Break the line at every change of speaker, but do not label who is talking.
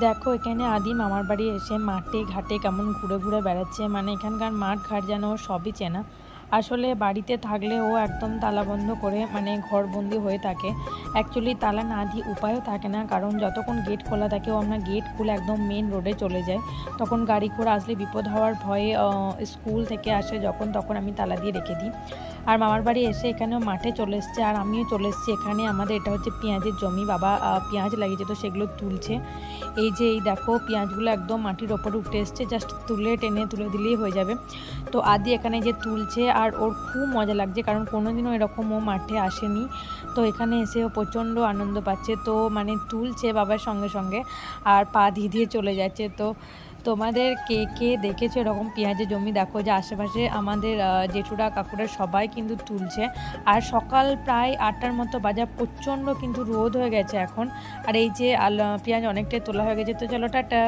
দেখো এখানে আদি মামার বাড়ি এসে মাঠে ঘাটে কেমন ঘুরে ঘুরে বেড়াচ্ছে, মানে এখানকার মাঠ ঘাট যেন সবই চেনা। আসলে বাড়িতে থাকলে ও একদম তালাবন্ধ করে মানে ঘরবন্দি হয়ে থাকে। অ্যাকচুয়ালি তালা না দিয়ে উপায়ও থাকে না, কারণ যতক্ষণ গেট খোলা থাকে ও আমরা গেট খুলে একদম মেন রোডে চলে যায়। তখন গাড়ি ঘোড়া আসলে বিপদ হওয়ার ভয়ে স্কুল থেকে আসে যখন, তখন আমি তালা দিয়ে রেখে দিই। আর মামার বাড়ি এসে এখানেও মাঠে চলে এসছে, আর আমিও চলে এসেছি এখানে। আমাদের এটা হচ্ছে পেঁয়াজের জমি, বাবা পেঁয়াজ লাগিয়েছে তো সেগুলো তুলছে। এই দেখো পেঁয়াজগুলো একদম মাটির ওপরে উঠে এসছে, জাস্ট টেনে তুলে দিলেই হয়ে যাবে। তো আদি এখানে যে তুলছে আর ওর খুব মজা লাগছে, কারণ কোনোদিনও এরকম ও মাঠে আসেনি। তো এখানে এসে ও প্রচণ্ড আনন্দ পাচ্ছে, তো মানে তুলছে বাবার সঙ্গে সঙ্গে আর পা দিয়ে দিয়ে চলে যাচ্ছে। তো তোমাদের কে কে দেখেছো এরকম পেঁয়াজের জমি? দেখো যে আশেপাশে আমাদের জেঠুরা কাকুরা সবাই কিন্তু তুলছে। আর সকাল প্রায় 8টার মতো বাজে, প্রচণ্ড কিন্তু রোদ হয়ে গেছে এখন। আর এই যে পেঁয়াজ অনেকটাই তোলা হয়ে গেছে। তো চলো টাটা।